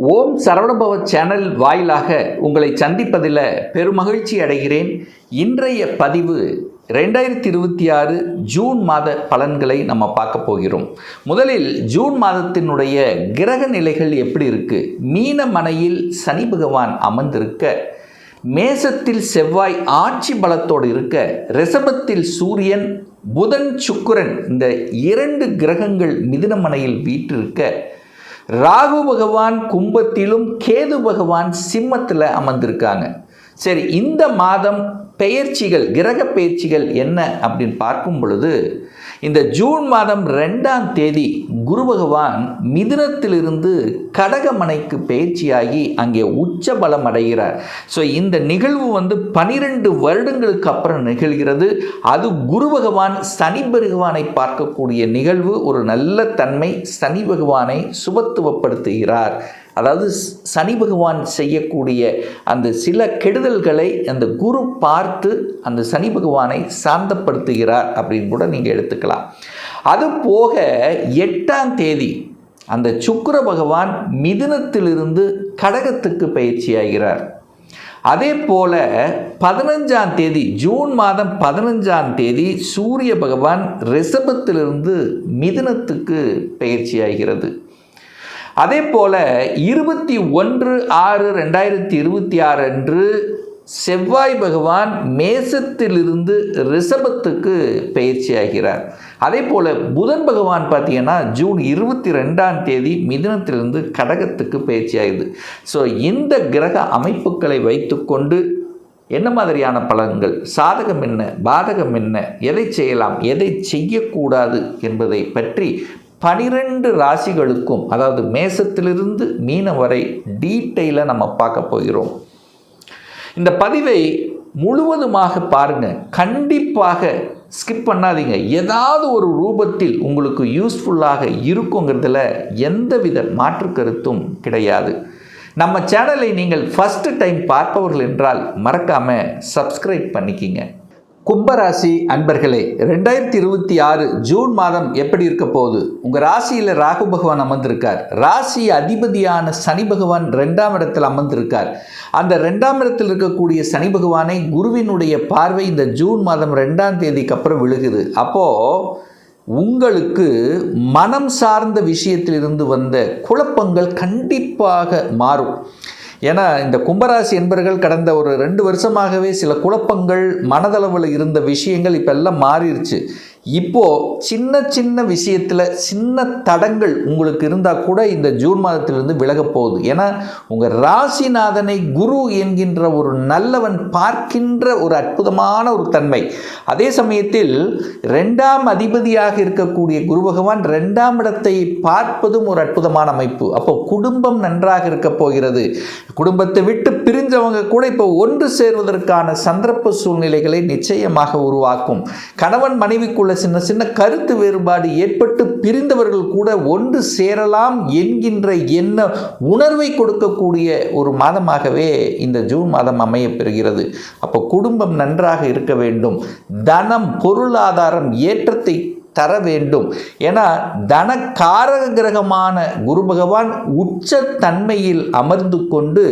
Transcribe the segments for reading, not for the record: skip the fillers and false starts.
ஓம் Saravanabhava channel வாயிலாக உங்களை சந்திப்பதில் பெருமகிழ்ச்சி அடைகிறேன். இன்றைய பதிவு 2026 ஜூன் மாத பலன்களை நம்ம பார்க்க போகிறோம். முதலில் ஜூன் மாதத்தினுடைய கிரக நிலைகள் எப்படி இருக்கு? மீன மனையில் சனி பகவான் அமர்ந்திருக்க, மேசத்தில் செவ்வாய் ஆட்சி பலத்தோடு இருக்க, ரிஷபத்தில் சூரியன், புதன், சுக்கிரன் இந்த இரண்டு கிரகங்கள் மிதுன மனையில் வீற்றிருக்க, ராகு பகவான் கும்பத்திலும் கேது பகவான் சிம்மத்தில் அமர்ந்திருக்காங்க. சரி, இந்த மாதம் பெயர்ச்சிகள், கிரக பெயர்ச்சிகள் என்ன அப்படின்னு பார்க்கும் பொழுது, இந்த ஜூன் மாதம் 2ஆம் தேதி குரு பகவான் மிதுனத்திலிருந்து கடகமனைக்கு பெயர்ச்சியாகி அங்கே உச்ச பலம் அடைகிறார். ஸோ இந்த நிகழ்வு 12 வருடங்களுக்கு அப்புறம் நிகழ்கிறது. அது குரு பகவான் சனி பகவானை பார்க்கக்கூடிய நிகழ்வு. ஒரு நல்ல தன்மை, சனி பகவானை சுபத்துவப்படுத்துகிறார். அதாவது சனி பகவான் செய்யக்கூடிய அந்த சில கெடுதல்களை அந்த குரு பார்த்து அந்த சனி பகவானை சாந்தப்படுத்துகிறார் அப்படின்னு கூட நீங்கள் எடுத்துக்கலாம். அது போக 8ஆம் தேதி அந்த சுக்கிர பகவான் மிதுனத்திலிருந்து கடகத்துக்கு பயிற்சியாகிறார். அதே போல 15ஆம் தேதி ஜூன் மாதம் 15ஆம் தேதி சூரிய பகவான் ரிஷபத்திலிருந்து மிதுனத்துக்கு பயிற்சியாகிறது. அதே போல 21/6/2026 அன்று செவ்வாய் பகவான் மேசத்திலிருந்து ரிஷபத்துக்கு பயிற்சியாகிறார். அதே போல புதன் பகவான் பார்த்தீங்கன்னா ஜூன் 22ஆம் தேதி மிதுனத்திலிருந்து கடகத்துக்கு பயிற்சியாகுது. ஸோ இந்த கிரக அமைப்புகளை வைத்துக்கொண்டு என்ன மாதிரியான பலன்கள், சாதகம் என்ன, பாதகம் என்ன, எதை செய்யலாம், எதை செய்யக்கூடாது என்பதை பற்றி 12 ராசிகளுக்கும், அதாவது மேசத்திலிருந்து மீனம் வரை டீட்டெயிலாக நம்ம பார்க்க போகிறோம். இந்த பதிவை முழுவதுமாக பாருங்க, கண்டிப்பாக ஸ்கிப் பண்ணாதீங்க. ஏதாவது ஒரு ரூபத்தில் உங்களுக்கு யூஸ்ஃபுல்லாக இருக்குங்கிறதுல எந்தவித மாற்று கருத்தும் கிடையாது. நம்ம சேனலை நீங்கள் ஃபர்ஸ்ட் டைம் பார்ப்பவர்கள் என்றால் மறக்காமல் சப்ஸ்கிரைப் பண்ணிக்கிங்க. கும்பராசி அன்பர்களே, 2026 ஜூன் மாதம் எப்படி இருக்க போகுது? உங்கள் ராசியில் ராகு பகவான் அமர்ந்திருக்கார். ராசி அதிபதியான சனி பகவான் 2ஆம் இடத்தில் அமர்ந்திருக்கார். அந்த 2ஆம் இடத்தில் இருக்கக்கூடிய சனி பகவானை குருவினுடைய பார்வை இந்த ஜூன் மாதம் 2ஆம் தேதிக்கு அப்புறம் விழுகுது. அப்போது உங்களுக்கு மனம் சார்ந்த விஷயத்திலிருந்து வந்த குழப்பங்கள் கண்டிப்பாக மாறும். ஏன்னா இந்த கும்பராசி என்பர்கள் கடந்த ஒரு 2 வருஷமாகவே சில குழப்பங்கள், மனதளவில் இருந்த விஷயங்கள் இப்போ எல்லாம் மாறிடுச்சு. இப்போது சின்ன சின்ன விஷயத்தில் சின்ன தடங்கள் உங்களுக்கு இருந்தால் கூட இந்த ஜூன் மாதத்திலிருந்து விலகப் போகுது. ஏன்னா உங்கள் ராசிநாதனை குரு என்கின்ற ஒரு நல்லவன் பார்க்கின்ற ஒரு அற்புதமான ஒரு தன்மை. அதே சமயத்தில் 2ஆம் அதிபதியாக இருக்கக்கூடிய குரு பகவான் 2ஆம் இடத்தை பார்ப்பதும் ஒரு அற்புதமான அமைப்பு. அப்போ குடும்பம் நன்றாக இருக்க போகிறது. குடும்பத்தை விட்டு பிரிஞ்சவங்க கூட இப்போ ஒன்று சேர்வதற்கான சந்தர்ப்ப சூழ்நிலைகளை நிச்சயமாக உருவாக்கும். கணவன் மனைவிக்குள்ள சின்ன சின்ன கருத்து வேறுபாடு ஏற்பட்டு பிரிந்தவர்கள் கூட ஒன்று சேரலாம் என்கின்ற எண்ண உணர்வை கொடுக்கக்கூடிய ஒரு மாதமாகவே இந்த ஜூன் மாதம் அமைய பெறுகிறது. அப்போ குடும்பம் நன்றாக இருக்க வேண்டும். தனம், பொருளாதாரம் ஏற்றத்தை தர வேண்டும். ஏன்னா தனக்காரக கிரகமான குரு பகவான் உச்ச தன்மையில் அமர்ந்து கொண்டு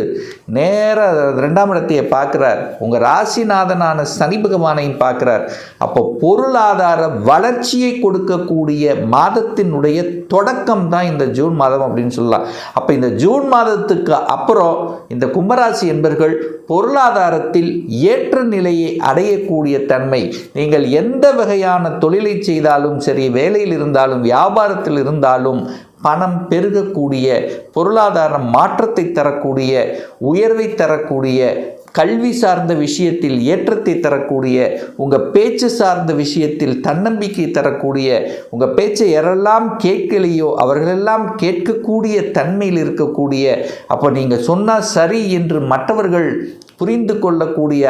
நேர 2ஆம் இடத்தையே பார்க்கிறார். உங்கள் ராசிநாதனான சனி பகவானையும் பார்க்கிறார். அப்போ பொருளாதார வளர்ச்சியை கொடுக்கக்கூடிய மாதத்தினுடைய தொடக்கம் தான் இந்த ஜூன் மாதம் அப்படின்னு சொல்லலாம். அப்போ இந்த ஜூன் மாதத்துக்கு அப்புறம் இந்த கும்பராசி என்பர்கள் பொருளாதாரத்தில் ஏற்ற நிலையை அடையக்கூடிய தன்மை. நீங்கள் எந்த வகையான தொழிலை செய்தாலும் சரி, வேலையில் இருந்தாலும் வியாபாரத்தில் இருந்தாலும் பணம் பெருகக்கூடிய, பொருளாதார மாற்றத்தை தரக்கூடிய, உயர்வை தரக்கூடிய, கல்வி சார்ந்த விஷயத்தில் ஏற்றத்தை தரக்கூடிய, உங்கள் பேச்சு சார்ந்த விஷயத்தில் தன்னம்பிக்கை தரக்கூடிய, உங்கள் பேச்சை யாரெல்லாம் கேட்கலையோ அவர்களெல்லாம் கேட்கக்கூடிய தன்மையில் இருக்கக்கூடிய, அப்போ நீங்கள் சொன்னால் சரி என்று மற்றவர்கள் புரிந்து கொள்ளக்கூடிய,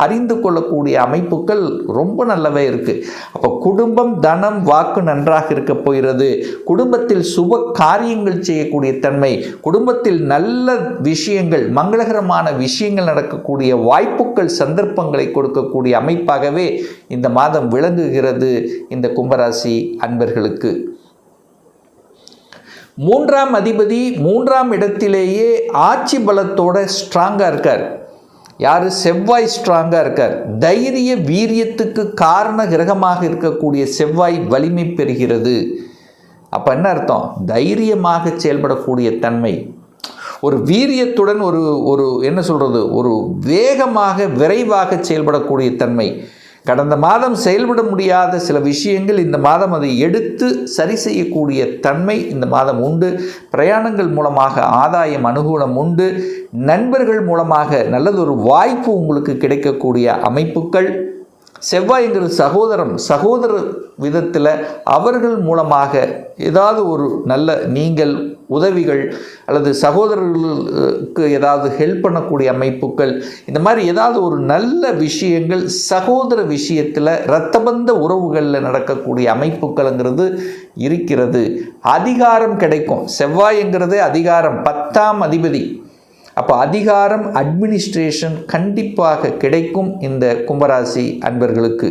அறிந்து கொள்ளக்கூடிய அமைப்புகள் ரொம்ப நல்லாவே இருக்குது. அப்போ குடும்பம், தனம், வாக்கு நன்றாக இருக்க போகிறது. குடும்பத்தில் சுப காரியங்கள் செய்யக்கூடிய தன்மை, குடும்பத்தில் நல்ல விஷயங்கள், மங்களகரமான விஷயங்கள் நடக்கக்கூடிய வாய்ப்புகள், சந்தர்ப்பங்களை கொடுக்கக்கூடிய அமைப்பாகவே இந்த மாதம் விளங்குகிறது இந்த கும்பராசி அன்பர்களுக்கு. மூன்றாம் அதிபதி 3ஆம் இடத்திலேயே ஆட்சி பலத்தோட ஸ்ட்ராங்காக இருக்கார். யார்? செவ்வாய் ஸ்ட்ராங்காக இருக்கார். தைரிய வீரியத்துக்கு காரண கிரகமாக இருக்கக்கூடிய செவ்வாய் வலிமை பெறுகிறது. அப்போ என்ன அர்த்தம்? தைரியமாக செயல்படக்கூடிய தன்மை, ஒரு வீரியத்துடன் ஒரு என்ன சொல்கிறது, ஒரு வேகமாக விரைவாக செயல்படக்கூடிய தன்மை. கடந்த மாதம் செயல்பட முடியாத சில விஷயங்கள் இந்த மாதம் அதை எடுத்து சரி செய்யக்கூடிய தன்மை இந்த மாதம் உண்டு. பிரயாணங்கள் மூலமாக ஆதாயம் அனுகூலம் உண்டு. நண்பர்கள் மூலமாக நல்லதொரு வாய்ப்பு உங்களுக்கு கிடைக்கக்கூடிய அமைப்புகள். செவ்வாய்ங்கிறது சகோதர விதத்தில் அவர்கள் மூலமாக ஏதாவது ஒரு நல்ல நீங்கள் உதவிகள் அல்லது சகோதரர்களுக்கு ஏதாவது ஹெல்ப் பண்ணக்கூடிய அமைப்புகள், இந்த மாதிரி ஏதாவது ஒரு நல்ல விஷயங்கள் சகோதர விஷயத்தில் இரத்தபந்த உறவுகளில் நடக்கக்கூடிய அமைப்புகள்ங்கிறது இருக்கிறது. அதிகாரம் கிடைக்கும். செவ்வாய்ங்கிறதே அதிகாரம், 10ஆம் அதிபதி. அப்போ அதிகாரம், அட்மினிஸ்ட்ரேஷன் கண்டிப்பாக கிடைக்கும் இந்த கும்பராசி அன்பர்களுக்கு.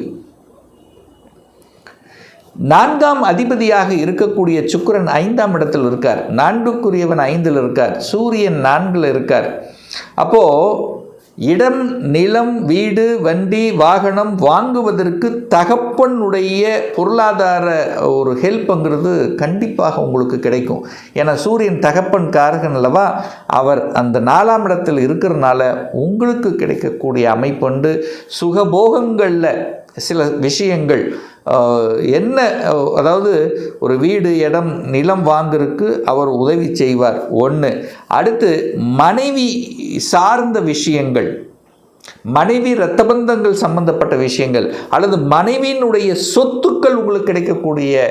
4ஆம் அதிபதியாக இருக்கக்கூடிய சுக்கிரன் 5ஆம் இடத்தில் இருக்கார். 4க்குரியவன் 5ல் இருக்கார். சூரியன் 4ல் இருக்கார். அப்போது இடம், நிலம், வீடு, வண்டி, வாகனம் வாங்குவதற்கு தகப்பனுடைய பொருளாதார ஒரு ஹெல்ப்புங்கிறது கண்டிப்பாக உங்களுக்கு கிடைக்கும். ஏன்னா சூரியன் தகப்பன் காரகன் அல்லவா, அவர் அந்த 4ஆம் இடத்தில் இருக்கிறனால உங்களுக்கு கிடைக்கக்கூடிய அமைப்புண்டு. சுகபோகங்களில் சில விஷயங்கள் என்ன, அதாவது ஒரு வீடு, இடம், நிலம் வாங்குறதுக்கு அவர் உதவி செய்வார். ஒன்று. அடுத்து மனைவி சார்ந்த விஷயங்கள், மனைவி இரத்தபந்தங்கள் சம்பந்தப்பட்ட விஷயங்கள் அல்லது மனைவியினுடைய சொத்துக்கள் உங்களுக்கு கிடைக்கக்கூடிய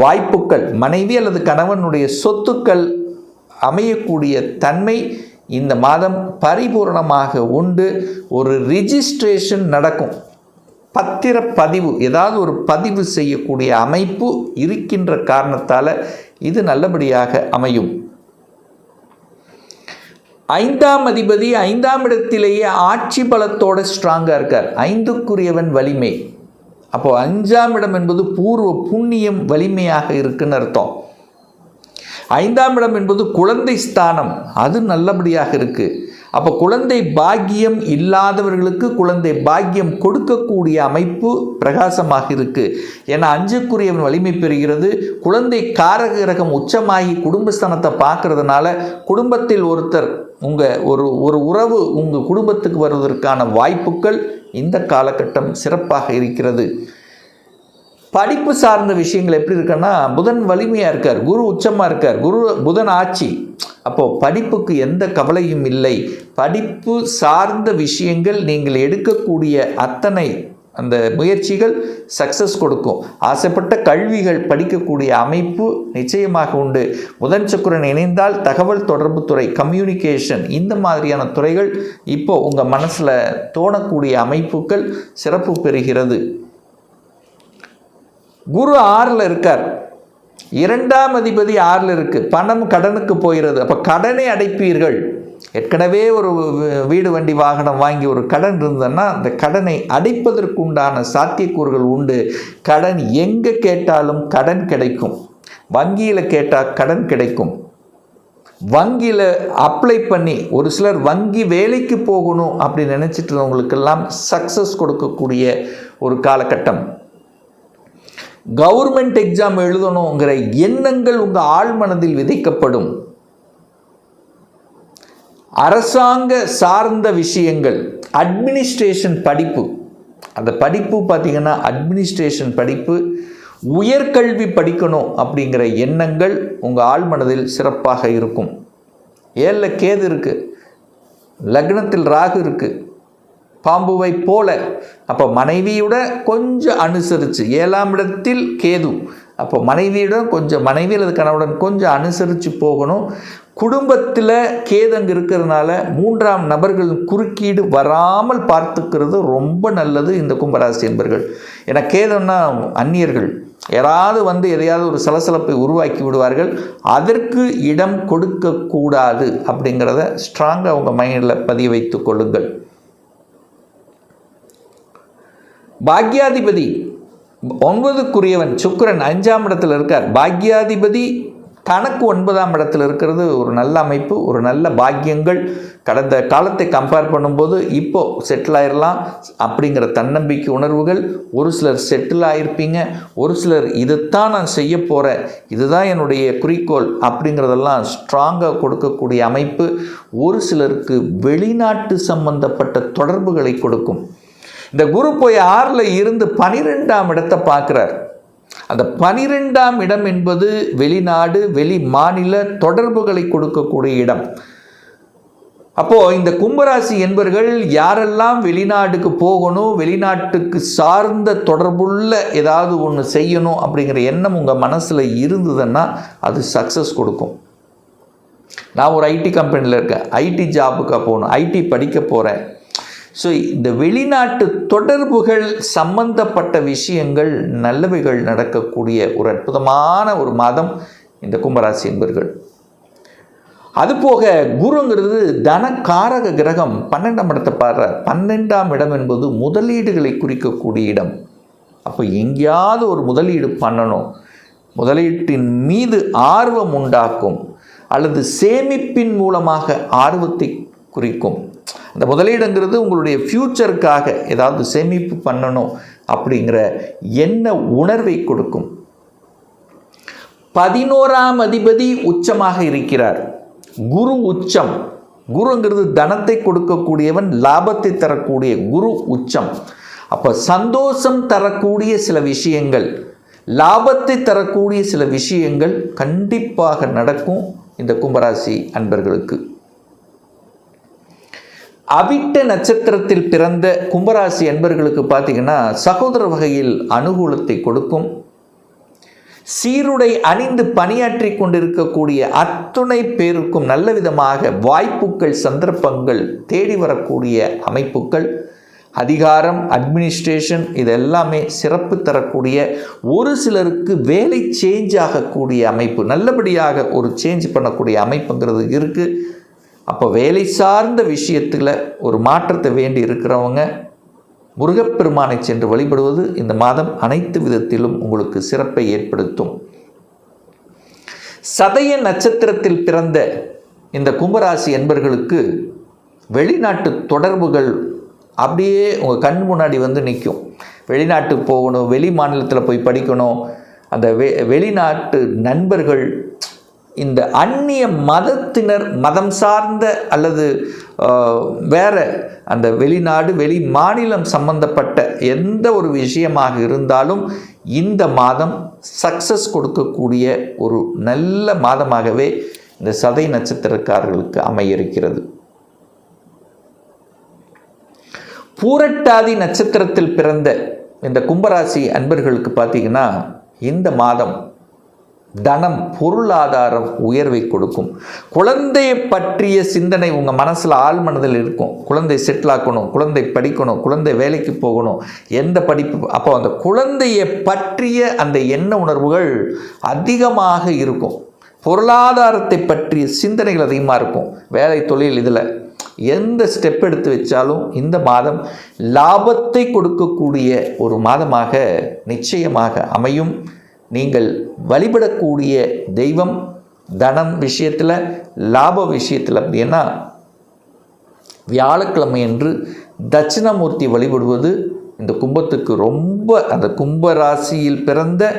வாய்ப்புகள், மனைவி அல்லது கணவனுடைய சொத்துக்கள் அமையக்கூடிய தன்மை இந்த மாதம் பரிபூர்ணமாக உண்டு. ஒரு ரிஜிஸ்ட்ரேஷன் நடக்கும். பத்திரப்பதிவு, ஏதாவது ஒரு பதிவு செய்யக்கூடிய அமைப்பு இருக்கின்ற காரணத்தால் இது நல்லபடியாக அமையும். 5ஆம் அதிபதி 5ஆம் இடத்திலேயே ஆட்சி பலத்தோட ஸ்ட்ராங்காக இருக்கார். 5க்குரியவன் வலிமை. அப்போது 5ஆம் இடம் என்பது பூர்வ புண்ணியம் வலிமையாக இருக்குன்னு அர்த்தம். 5ஆம் இடம் என்பது குழந்தை ஸ்தானம், அது நல்லபடியாக இருக்குது. அப்போ குழந்தை பாக்கியம் இல்லாதவர்களுக்கு குழந்தை பாக்கியம் கொடுக்கக்கூடிய அமைப்பு பிரகாசமாக இருக்குது. ஏன்னா 5க்குரியவன் வலிமை பெறுகிறது. குழந்தை காரக கிரகம் உச்சமாகி குடும்பஸ்தானத்தை பார்க்கறதுனால குடும்பத்தில் ஒருத்தர் ஒரு உறவு உங்கள் குடும்பத்துக்கு வருவதற்கான வாய்ப்புகள் இந்த காலகட்டம் சிறப்பாக இருக்கிறது. படிப்பு சார்ந்த விஷயங்கள் எப்படி இருக்குன்னா, புதன் வலிமையாக இருக்கார், குரு உச்சமாக இருக்கார், புதன் ஆட்சி. அப்போது படிப்புக்கு எந்த கவலையும் இல்லை. படிப்பு சார்ந்த விஷயங்கள் நீங்கள் எடுக்கக்கூடிய அத்தனை அந்த முயற்சிகள் சக்ஸஸ் கொடுக்கும். ஆசைப்பட்ட கல்விகள் படிக்கக்கூடிய அமைப்பு நிச்சயமாக உண்டு. புதன் சுக்கிரன் இணைந்தால் தகவல் தொடர்பு துறை, கம்யூனிகேஷன், இந்த மாதிரியான துறைகள் இப்போ உங்கள் மனசில் தோணக்கூடிய அமைப்புகள் சிறப்பு பெறுகிறது. குரு 6ல் இருக்கார். 2ஆம் அதிபதி 6ல் இருக்குது. பணம் கடனுக்கு போகிறது. அப்போ கடனை அடைப்பீர்கள். ஏற்கனவே ஒரு வீடு, வண்டி, வாகனம் வாங்கி ஒரு கடன் இருந்ததுன்னா அந்த கடனை அடைப்பதற்குண்டான சாத்தியக்கூறுகள் உண்டு. கடன் எங்கே கேட்டாலும் கடன் கிடைக்கும். வங்கியில் கேட்டால் கடன் கிடைக்கும். வங்கியில் அப்ளை பண்ணி ஒரு சிலர் வங்கி வேலைக்கு போகணும் அப்படி நினச்சிட்டு இருந்தவங்களுக்கெல்லாம் சக்ஸஸ் கொடுக்கக்கூடிய ஒரு காலகட்டம். கவர்மெண்ட் எக்ஸாம் எழுதணுங்கிற எண்ணங்கள் உங்கள் ஆழ்மனதில் விதைக்கப்படும். அரசாங்க சார்ந்த விஷயங்கள், அட்மினிஸ்ட்ரேஷன் படிப்பு, அந்த படிப்பு பார்த்திங்கன்னா அட்மினிஸ்ட்ரேஷன் படிப்பு, உயர்கல்வி படிக்கணும் அப்படிங்கிற எண்ணங்கள் உங்கள் ஆழ்மனதில் சிறப்பாக இருக்கும். 7ல் கேது இருக்குது, லக்னத்தில் ராகு இருக்குது, பாம்புவை போல. அப்போ மனைவியோட கொஞ்சம் அனுசரித்து, 7ஆம் இடத்தில் கேது, அப்போ மனைவியுடன் கொஞ்சம், மனைவி அல்லது கணவனுடன் கொஞ்சம் அனுசரித்து போகணும். குடும்பத்தில் கேது அங்கே இருக்கிறதுனால 3ஆம் நபர்கள் குறுக்கீடு வராமல் பார்த்துக்கிறது ரொம்ப நல்லது இந்த கும்பராசி என்பர்கள். ஏன்னா கேதுன்னா அந்நியர்கள் யாராவது வந்து எதையாவது ஒரு சலசலப்பை உருவாக்கி விடுவார்கள். அதற்கு இடம் கொடுக்கக்கூடாது அப்படிங்கிறத ஸ்ட்ராங்காக உங்கள் மைண்டில் பதிய வைத்து கொள்ளுங்கள். பாக்யாதிபதி 9க்குரியவன் சுக்கிரன் 5ஆம் இடத்தில் இருக்கார். பாக்யாதிபதி தனக்கு 9ஆம் இடத்தில் இருக்கிறது ஒரு நல்ல அமைப்பு, ஒரு நல்ல பாக்கியங்கள். கடந்த காலத்தை கம்பேர் பண்ணும்போது இப்போது செட்டில் ஆயிடலாம் அப்படிங்கிற தன்னம்பிக்கை உணர்வுகள். ஒரு சிலர் செட்டில் ஆகிருப்பீங்க, ஒரு சிலர் இதுதான் நான் செய்ய போகிறேன், இதுதான் என்னுடைய குறிக்கோள் அப்படிங்கிறதெல்லாம் ஸ்ட்ராங்காக கொடுக்கக்கூடிய அமைப்பு. ஒரு சிலருக்கு வெளிநாட்டு சம்பந்தப்பட்ட தொடர்புகளை கொடுக்கும். இந்த குரு போய் 6ல் இருந்து 12ஆம் இடத்தை பார்க்குறார். அந்த 12ஆம் இடம் என்பது வெளிநாடு, வெளி மாநில தொடர்புகளை கொடுக்கக்கூடிய இடம். அப்போது இந்த கும்பராசி என்பர்கள் யாரெல்லாம் வெளிநாட்டுக்கு போகணும், வெளிநாட்டுக்கு சார்ந்த தொடர்புள்ள ஏதாவது ஒன்று செய்யணும் அப்படிங்கிற எண்ணம் உங்கள் மனசில் இருந்ததுன்னா அது சக்ஸஸ் கொடுக்கும். நான் ஒரு ஐடி கம்பெனியில் இருக்கேன், ஐடி ஜாபுக்காக போகணும், ஐடி படிக்க போகிறேன். ஸோ இந்த வெளிநாட்டு தொடர்புகள் சம்பந்தப்பட்ட விஷயங்கள் நல்லவைகள் நடக்கக்கூடிய ஒரு அற்புதமான ஒரு மாதம் இந்த கும்பராசி என்பர்கள். அதுபோக குருங்கிறது தனக்காரக கிரகம் 12ஆம் இடத்தை பாடுற. 12ஆம் இடம் என்பது முதலீடுகளை குறிக்கக்கூடிய இடம். அப்போ எங்கேயாவது ஒரு முதலீடு பண்ணணும், முதலீட்டின் மீது ஆர்வம் உண்டாக்கும் அல்லது சேமிப்பின் மூலமாக ஆர்வத்தை குறிக்கும். அந்த முதலீடுங்கிறது உங்களுடைய ஃப்யூச்சருக்காக ஏதாவது சேமிப்பு பண்ணணும் அப்படிங்கிற எண்ண உணர்வை கொடுக்கும். 11ஆம் அதிபதி உச்சமாக இருக்கிறார். குரு உச்சம். குருங்கிறது தனத்தை கொடுக்கக்கூடியவன், லாபத்தை தரக்கூடிய குரு உச்சம். அப்போ சந்தோஷம் தரக்கூடிய சில விஷயங்கள், லாபத்தை தரக்கூடிய சில விஷயங்கள் கண்டிப்பாக நடக்கும் இந்த கும்பராசி அன்பர்களுக்கு. அவிட்ட நட்சத்திரத்தில் பிறந்த கும்பராசி அன்பர்களுக்கு பார்த்தீங்கன்னா சகோதர வகையில் அனுகூலத்தை கொடுக்கும். சீருடை அணிந்து பணியாற்றி கொண்டிருக்கக்கூடிய அத்துணை பேருக்கும் நல்ல விதமாக வாய்ப்புகள், சந்தர்ப்பங்கள் தேடி வரக்கூடிய அமைப்புகள். அதிகாரம், அட்மினிஸ்ட்ரேஷன் இதெல்லாமே சிறப்பு தரக்கூடிய, ஒரு சிலருக்கு வேலை சேஞ்ச் ஆகக்கூடிய அமைப்பு, நல்லபடியாக ஒரு சேஞ்ச் பண்ணக்கூடிய அமைப்புங்கிறது இருக்குது. அப்போ வேலை சார்ந்த விஷயத்தில் ஒரு மாற்றத்தை வேண்டி இருக்கிறவங்க முருகப்பெருமானை சென்று வழிபடுவது இந்த மாதம் அனைத்து விதத்திலும் உங்களுக்கு சிறப்பை ஏற்படுத்தும். சதய நட்சத்திரத்தில் பிறந்த இந்த கும்பராசி என்பர்களுக்கு வெளிநாட்டு தொடர்புகள் அப்படியே உங்கள் கண் முன்னாடி வந்து நிற்கும். வெளிநாட்டுக்கு போகணும், வெளி மாநிலத்தில் போய் படிக்கணும், அந்த வெளிநாட்டு நண்பர்கள், இந்த அந்நிய மதத்தினர், மதம் சார்ந்த அல்லது வேற அந்த வெளிநாடு, வெளி மாநிலம் சம்பந்தப்பட்ட எந்த ஒரு விஷயமாக இருந்தாலும் இந்த மாதம் சக்சஸ் கொடுக்கக்கூடிய ஒரு நல்ல மாதமாகவே இந்த சதை நட்சத்திரக்காரர்களுக்கு அமையிருக்கிறது. பூரட்டாதி நட்சத்திரத்தில் பிறந்த இந்த கும்பராசி அன்பர்களுக்கு பார்த்தீங்கன்னா இந்த மாதம் தனம், பொருளாதாரம் உயர்வை கொடுக்கும். குழந்தையை பற்றிய சிந்தனை உங்கள் மனசில் ஆழ் மனதில் இருக்கும். குழந்தை செட்டில் ஆக்கணும், குழந்தை படிக்கணும், குழந்தை வேலைக்கு போகணும், எந்த படிப்பு. அப்போ அந்த குழந்தையை பற்றிய அந்த எண்ண உணர்வுகள் அதிகமாக இருக்கும். பொருளாதாரத்தை பற்றிய சிந்தனைகள் அதிகமாக இருக்கும். வேலை, தொழில், இதில் எந்த ஸ்டெப் எடுத்து வச்சாலும் இந்த மாதம் லாபத்தை கொடுக்கக்கூடிய ஒரு மாதமாக நிச்சயமாக அமையும். நீங்கள் வழிபடக்கூடிய தெய்வம் தனம் விஷயத்தில், லாப விஷயத்தில் அப்படின்னா வியாழக்கிழமை என்று தட்சிணாமூர்த்தி வழிபடுவது இந்த கும்பத்துக்கு ரொம்ப, அந்த கும்பராசியில் பிறந்த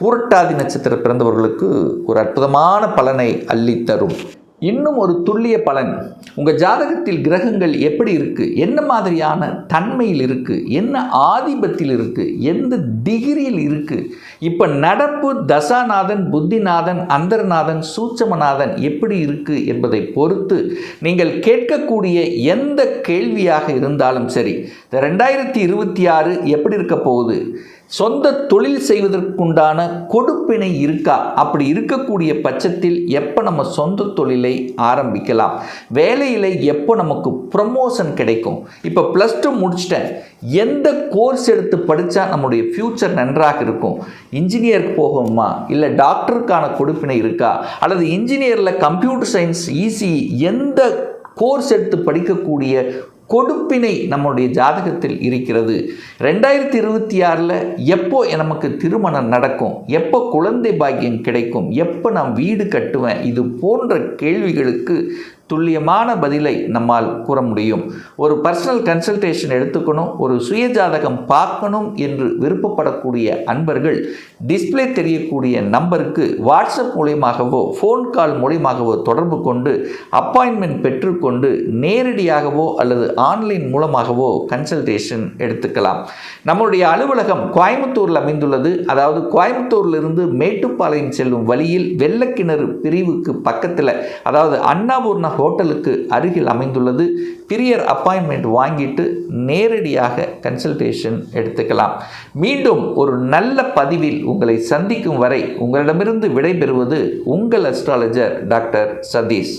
பூரட்டாதி நட்சத்திரம் பிறந்தவர்களுக்கு ஒரு அற்புதமான பலனை அள்ளித்தரும். இன்னும் ஒரு துல்லிய பலன், உங்கள் ஜாதகத்தில் கிரகங்கள் எப்படி இருக்குது, என்ன மாதிரியான தன்மையில் இருக்குது, என்ன ஆதிபத்தில் இருக்குது, எந்த டிகிரியில் இருக்குது, இப்போ நடப்பு தசாநாதன், புத்திநாதன், அந்தர்நாதன், சூட்சமநாதன் எப்படி இருக்குது என்பதை பொறுத்து நீங்கள் கேட்கக்கூடிய எந்த கேள்வியாக இருந்தாலும் சரி, இந்த 2026 எப்படி இருக்க போகுது, சொந்த தொழில் செய்வதற்குண்டான கொடுப்பினை இருக்கா, அப்படி இருக்கக்கூடிய பட்சத்தில் எப்போ நம்ம சொந்த தொழிலை ஆரம்பிக்கலாம், வேலையில் எப்போ நமக்கு ப்ரமோஷன் கிடைக்கும், இப்போ +2 முடிச்சிட்டேன், எந்த கோர்ஸ் எடுத்து படித்தா நம்முடைய ஃப்யூச்சர் நன்றாக இருக்கும், இன்ஜினியருக்கு போகணுமா இல்லை டாக்டருக்கான கொடுப்பினை இருக்கா, அல்லது இன்ஜினியரில் கம்ப்யூட்டர் சயின்ஸ், ஈஸி, எந்த கோர்ஸ் எடுத்து படிக்கக்கூடிய கொடுப்பினை நம்முடைய ஜாதகத்தில் இருக்கிறது. 2026 எப்போ நமக்கு திருமணம் நடக்கும், எப்போ குழந்தை பாக்கியம் கிடைக்கும், எப்போ நான் வீடு கட்டுவேன், இது போன்ற கேள்விகளுக்கு துல்லியமான பதிலை நம்மால் கூற முடியும். ஒரு பர்சனல் கன்சல்டேஷன் எடுத்துக்கணும், ஒரு சுய ஜாதகம் பார்க்கணும் என்று விருப்பப்படக்கூடிய அன்பர்கள் டிஸ்பிளே தெரியக்கூடிய நம்பருக்கு வாட்ஸ்அப் மூலியமாகவோ ஃபோன் கால் மூலியமாகவோ தொடர்பு கொண்டு அப்பாயின்மெண்ட் பெற்றுக்கொண்டு நேரடியாகவோ அல்லது ஆன்லைன் மூலமாகவோ கன்சல்டேஷன் எடுத்துக்கலாம். நம்முடைய அலுவலகம் கோயம்புத்தூரில் அமைந்துள்ளது. அதாவது கோயம்புத்தூரிலிருந்து மேட்டுப்பாளையம் செல்லும் வழியில் வெள்ளக்கிணறு பிரிவுக்கு பக்கத்தில், அதாவது அண்ணாபூர்ணா ஹோட்டலுக்கு அருகில் அமைந்துள்ளது. பிரியர் அப்பாயின்மெண்ட் வாங்கிட்டு நேரடியாக கன்சல்டேஷன் எடுத்துக்கலாம். மீண்டும் ஒரு நல்ல பதிவில் உங்களை சந்திக்கும் வரை உங்களிடமிருந்து விடைபெறுவது உங்கள் அஸ்ட்ராலஜர் டாக்டர் சதீஷ்.